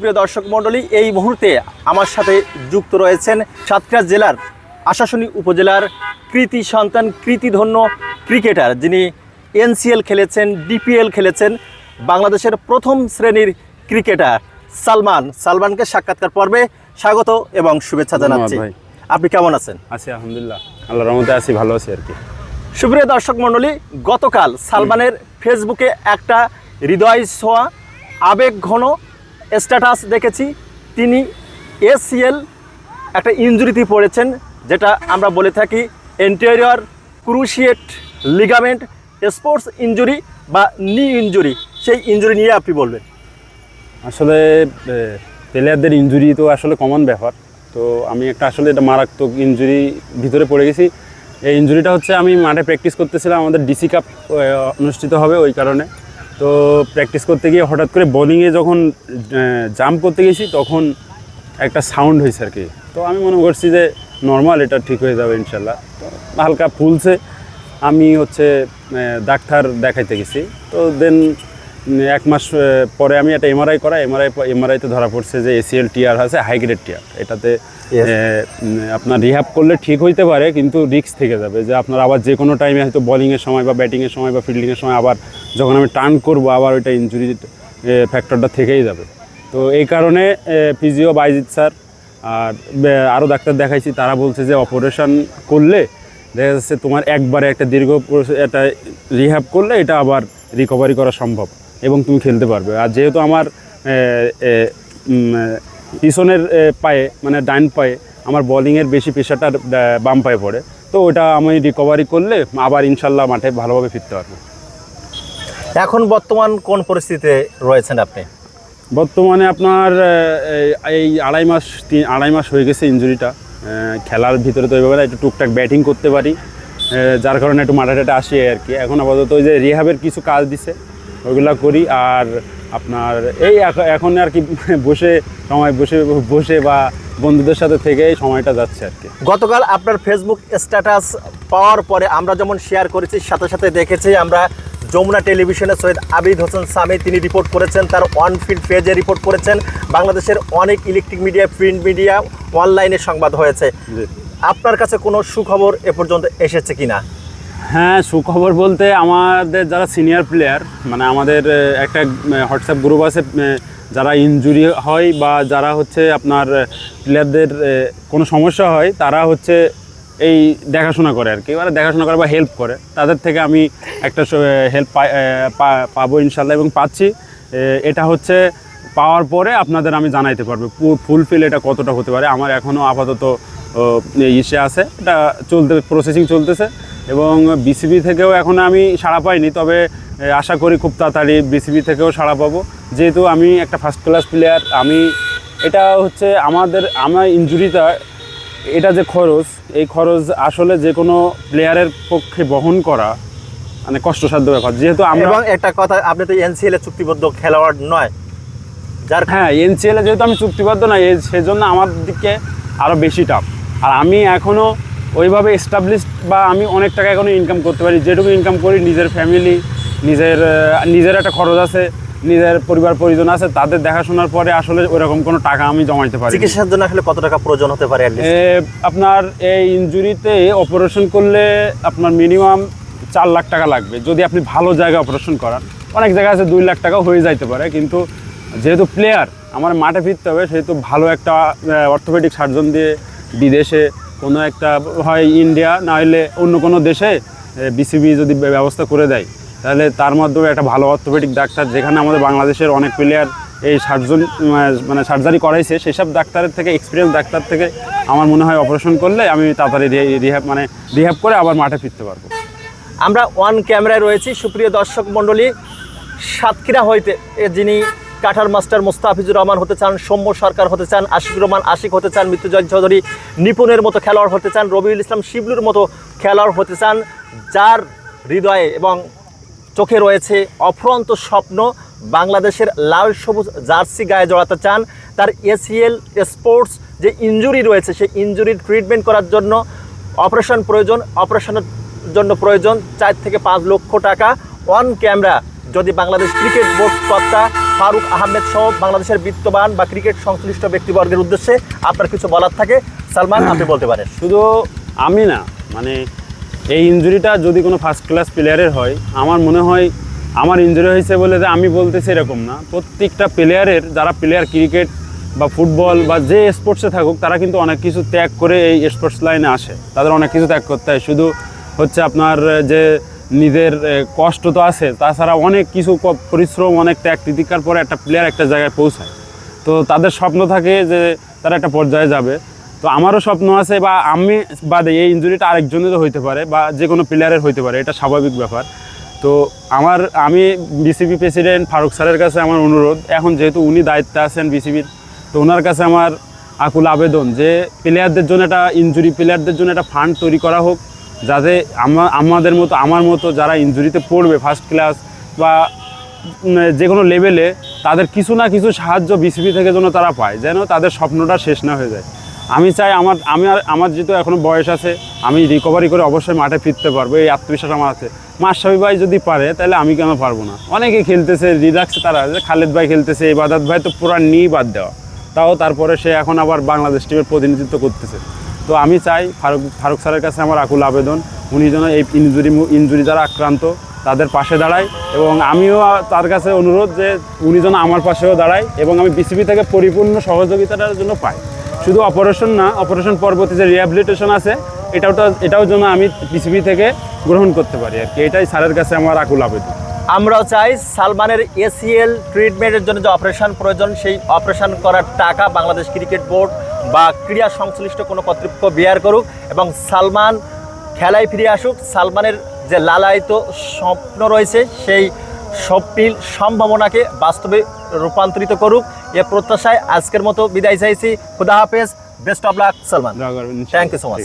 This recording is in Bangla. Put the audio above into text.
প্রিয় দর্শক মণ্ডলী, এই মুহূর্তে আমার সাথে যুক্ত রয়েছেন সাতক্ষীরা জেলার আশাশুনি উপজেলার কৃতি সন্তান, কৃতিধন্য ক্রিকেটার, যিনি এনসিএল খেলেছেন, ডিপিএল খেলেছেন, বাংলাদেশের প্রথম শ্রেণীর ক্রিকেটার সালমানকে সাক্ষাৎকার পর্বে স্বাগত এবং শুভেচ্ছা জানাচ্ছি। আপনি কেমন আছেন? আছি আলহামদুলিল্লাহ, আল্লাহর রহমতে আছি, ভালো আছি আর কি। সুপ্রিয় দর্শক মণ্ডলী, গতকাল সালমানের ফেসবুকে একটা হৃদয় ছোঁয়া আবেগ ঘন স্ট্যাটাস দেখেছি। তিনি এসিএল একটা ইনজুরিতে পড়েছেন, যেটা আমরা বলে থাকি anterior cruciate ligament sports injury বা নি ইনজুরি। সেই ইনজুরি নিয়ে আপনি বলবেন। আসলে প্লেয়ারদের ইনজুরি তো আসলে কমন ব্যাপার। তো আমি একটা আসলে এটা মারাত্মক ইনজুরি ভিতরে পড়ে গেছি। এই ইনজুরিটা হচ্ছে, আমি মাঠে প্র্যাকটিস করতেছিলাম, আমাদের ডিসি কাপ অনুষ্ঠিত হবে ওই কারণে। তো প্র্যাকটিস করতে গিয়ে হঠাৎ করে বোলিংয়ে যখন জাম্প করতে গেছি তখন একটা সাউন্ড হয়েছে আর কি। তো আমি মনে করছি যে নর্মাল, এটা ঠিক হয়ে যাবে ইনশাল্লাহ। তো হালকা ফুলছে, আমি হচ্ছে ডাক্তার দেখাইতে গেছি। তো দেন 1 মাস পরে আমি একটা এমআরআই করা, এমআরআইতে ধরা পড়ছে যে এসিএল টিয়ার আছে, হাই গ্রেড টিয়ার। এটাতে আপনার রিহ্যাব করলে ঠিক হইতে পারে, কিন্তু রিস্ক থেকে যাবে যে আপনার আবার যে কোনো টাইমে হয়তো বলিংয়ের সময় বা ব্যাটিংয়ের সময় বা ফিল্ডিংয়ের সময় আবার যখন আমি টার্ন করবো আবার ওইটা ইনজুরি ফ্যাক্টরটা থেকেই যাবে। তো এই কারণে ফিজিও বাইজিৎ স্যার আর আরও ডাক্তার দেখাইছি, তারা বলছে যে অপারেশন করলে দেখা যাচ্ছে তোমার একবারে একটা দীর্ঘ একটা রিহ্যাব করলে এটা আবার রিকভারি করা সম্ভব এবং তুমি খেলতে পারবে। আর যেহেতু আমার পিছনের পায়ে মানে ডান পায়ে আমার বলিংয়ের বেশি প্রেশারটা বাম পায়ে পড়ে, তো ওটা আমি রিকভারি করলে আবার ইনশাল্লাহ মাঠে ভালোভাবে ফিরতে পারবো। এখন বর্তমান কোন পরিস্থিতিতে রয়েছেন আপনি? বর্তমানে আপনার এই আড়াই মাস হয়ে গেছে ইনজুরিটা। খেলার ভিতরে তো এইভাবে একটু টুকটাক ব্যাটিং করতে পারি, যার কারণে একটু মাঠে আসি আর কি। এখন আপাতত ওই যে রিহ্যাবের কিছু কাজ দিছে ওইগুলো করি। আর আপনার এই এখন আর কি বসে বা বন্ধুদের সাথে থেকে এই সময়টা যাচ্ছে আর কি। গতকাল আপনার ফেসবুক স্ট্যাটাস পাওয়ার পরে আমরা যেমন শেয়ার করেছি, সাথে সাথে দেখেছি আমরা যমুনা টেলিভিশনে সৈয়দ আবিদ হোসেন সামি তিনি রিপোর্ট করেছেন, তার অনফিল্ড পেজে রিপোর্ট করেছেন, বাংলাদেশের অনেক ইলেকট্রিক মিডিয়া, প্রিন্ট মিডিয়া, অনলাইনে সংবাদ হয়েছে। আপনার কাছে কোনো সুখবর এ পর্যন্ত এসেছে কিনা? হ্যাঁ, সুখবর বলতে আমাদের যারা সিনিয়র প্লেয়ার, মানে আমাদের একটা হোয়াটসঅ্যাপ গ্রুপ আছে, যারা ইনজুরি হয় বা যারা হচ্ছে আপনার প্লেয়ারদের কোনো সমস্যা হয় তারা হচ্ছে এই দেখাশোনা করে আর কি, মানে দেখাশোনা করে বা হেল্প করে। তাদের থেকে আমি একটা হেল্প পাবো ইনশাল্লাহ এবং পাচ্ছি। এটা হচ্ছে পাওয়ার পরে আপনাদের আমি জানাইতে পারবো ফুলফিল এটা কতটা হতে পারে। আমার এখনও আপাতত ইসে আছে, এটা প্রসেসিং চলতেছে এবং বিসিবি থেকেও এখন আমি সাড়া পাইনি, তবে আশা করি খুব তাড়াতাড়ি বিসিবি থেকেও সাড়া পাবো। যেহেতু আমি একটা ফার্স্ট ক্লাস প্লেয়ার, আমি এটা হচ্ছে আমার ইনজুরিটা, এটা যে খরচ, এই খরচ আসলে যে কোনো প্লেয়ারের পক্ষে বহন করা মানে কষ্টসাধ্য ব্যাপার। যেহেতু এবং একটা কথা, আপনি তো এনসিএল এ চুক্তিবদ্ধ খেলোয়াড় নয়, হ্যাঁ এনসিএল এ যেহেতু আমি চুক্তিবদ্ধ নয়, সেজন্য আমার দিকে আরও বেশি টাফ। আর আমি এখনও ওইভাবে এস্টাবলিশড বা আমি অনেক টাকা এখনও ইনকাম করতে পারি, যেটুকু ইনকাম করি নিজের ফ্যামিলি, নিজের একটা খরচ আছে, নিজের পরিবার পরিজন আছে, তাদের দেখাশোনার পরে আসলে ওইরকম কোনো টাকা আমি জমাইতে পারি। চিকিৎসার জন্য আসলে কত টাকা প্রয়োজন হতে পারে? আপনার এই ইনজুরিতে অপারেশন করলে আপনার মিনিমাম 4 লাখ টাকা লাগবে যদি আপনি ভালো জায়গায় অপারেশন করান। অনেক জায়গায় আছে 2 লাখ টাকাও হয়ে যাইতে পারে, কিন্তু যেহেতু প্লেয়ার আমার মাঠে ফিরতে হবে, সেহেতু ভালো একটা অর্থোপেডিক সার্জন দিয়ে বিদেশে কোনো একটা, হয় ইন্ডিয়া না হলে অন্য কোনো দেশে বিসিবি যদি ব্যবস্থা করে দেয়, তাহলে তার মাধ্যমে একটা ভালো অর্থোপেডিক ডাক্তার, যেখানে আমাদের বাংলাদেশের অনেক প্লেয়ার এই মানে সার্জারি করাইছে, সেসব ডাক্তারের থেকে, এক্সপিরিয়েন্স ডাক্তার থেকে আমার মনে হয় অপারেশন করলে আমি তাড়াতাড়ি রিহ্যাব করে আবার মাঠে ফিরতে পারবো। আমরা অন ক্যামেরায় রয়েছি। সুপ্রিয় দর্শক মণ্ডলী, সাতক্ষীরা হইতে যিনি কাঠার মাস্টার মোস্তাফিজুর রহমান হতে চান, সৌম্য সরকার হতে চান, আশিকুর রহমান আশিক হতে চান, মৃত্যুঞ্জয় চৌধুরী নিপুণের মতো খেলোয়াড় হতে চান, রবিউল ইসলাম শিবলুর মতো খেলোয়াড় হতে চান, যার হৃদয়ে এবং চোখে রয়েছে অফুরন্ত স্বপ্ন, বাংলাদেশের লাল সবুজ জার্সি গায়ে জড়াতে চান, তার এসিএল স্পোর্টস যে ইনজুরি রয়েছে সেই ইনজুরির ট্রিটমেন্ট করার জন্য অপারেশন প্রয়োজন, অপারেশনের জন্য প্রয়োজন 4 থেকে 5 লক্ষ টাকা। অন ক্যামেরা যদি বাংলাদেশ ক্রিকেট বোর্ড কর্তা ফারুক আহমেদ সহ বাংলাদেশের বিত্তবান বা ক্রিকেট সংশ্লিষ্ট ব্যক্তিবর্গের উদ্দেশ্যে আপনার কিছু বলার থাকে সালমান, আপনি বলতে পারেন। শুধু আমি না, মানে এই ইনজুরিটা যদি কোনো ফার্স্ট ক্লাস প্লেয়ারের হয়, আমার মনে হয় আমার ইনজুরি হয়েছে বলে যে আমি বলতেছি এরকম না। প্রত্যেকটা প্লেয়ারের, যারা প্লেয়ার ক্রিকেট বা ফুটবল বা যে স্পোর্টসে থাকুক, তারা কিন্তু অনেক কিছু ত্যাগ করে এই স্পোর্টস লাইনে আসে। তাদের অনেক কিছু ত্যাগ করতে হয়, শুধু হচ্ছে আপনার যে নিজের কষ্ট তো আছে, তাছাড়া অনেক কিছু পরিশ্রম, অনেক ত্যাগ তিতিক্ষার পরে একটা প্লেয়ার একটা জায়গায় পৌঁছায়। তো তাদের স্বপ্ন থাকে যে তারা একটা পর্যায়ে যাবে। তো আমারও স্বপ্ন আছে, বা আমি বাদে এই ইনজুরিটা আরেকজনেরও হইতে পারে বা যে কোনো প্লেয়ারের হইতে পারে, এটা স্বাভাবিক ব্যাপার। তো আমি বিসিবি প্রেসিডেন্ট ফারুক স্যারের কাছে আমার অনুরোধ, এখন যেহেতু উনি দায়িত্বে আছেন বিসিবির, তো ওনার কাছে আমার আকুল আবেদন যে প্লেয়ারদের জন্য একটা প্লেয়ারদের জন্য একটা ফান্ড তৈরি করা হোক, যাতে আমার মতো যারা ইনজুরিতে পড়বে ফার্স্ট ক্লাস বা যে কোনো লেভেলে, তাদের কিছু না কিছু সাহায্য বিসিবি থেকে যেন তারা পায়, যেন তাদের স্বপ্নটা শেষ না হয়ে যায়। আমি চাই আমার যেহেতু এখনও বয়স আছে, আমি রিকভারি করে অবশ্যই মাঠে ফিরতে পারবো, এই আত্মবিশ্বাস আমার আছে। মাশরাফি ভাই যদি পারে, তাহলে আমি কেন পারবো না? অনেকে খেলতেছে রিল্যাক্সে, তারা খালেদ ভাই খেলতেছে, ইবাদত ভাই তো পুরা নিয়েই বাদ দেওয়া, তাও তারপরে সে এখন আবার বাংলাদেশ টিমের প্রতিনিধিত্ব করতেছে। তো আমি চাই ফারুক স্যারের কাছে আমার আকুল আবেদন, উনি যেন এই ইনজুরি যারা আক্রান্ত তাদের পাশে দাঁড়ায়, এবং আমিও তার কাছে অনুরোধ যে উনি যেন আমার পাশেও দাঁড়ায়, এবং আমি বিসিবি থেকে পরিপূর্ণ সহযোগিতাটার জন্য পাই। শুধু অপারেশন না, অপারেশন পরবর্তী যে রিহ্যাবিলিটেশন আছে, এটাও যেন আমি বিসিবি থেকে গ্রহণ করতে পারি আর কি। এটাই স্যারের কাছে আমার আকুল আবেদন। আমরাও চাই সালমানের ACL ট্রিটমেন্টের জন্য যে অপারেশন প্রয়োজন, সেই অপারেশন করার টাকা বাংলাদেশ ক্রিকেট বোর্ড বা ক্রীড়া সংশ্লিষ্ট কোনো কর্তৃপক্ষ বেয়ার করুক, এবং সালমান খেলায় ফিরে আসুক। সালমানের যে লালায়িত স্বপ্ন রয়েছে, সেই স্বপ্নিল সম্ভাবনাকে বাস্তবে রূপান্তরিত করুক, এ প্রত্যাশায় আজকের মতো বিদায় চাইছি। খুদা হাফেজ, best of luck Salman. Thank you so much.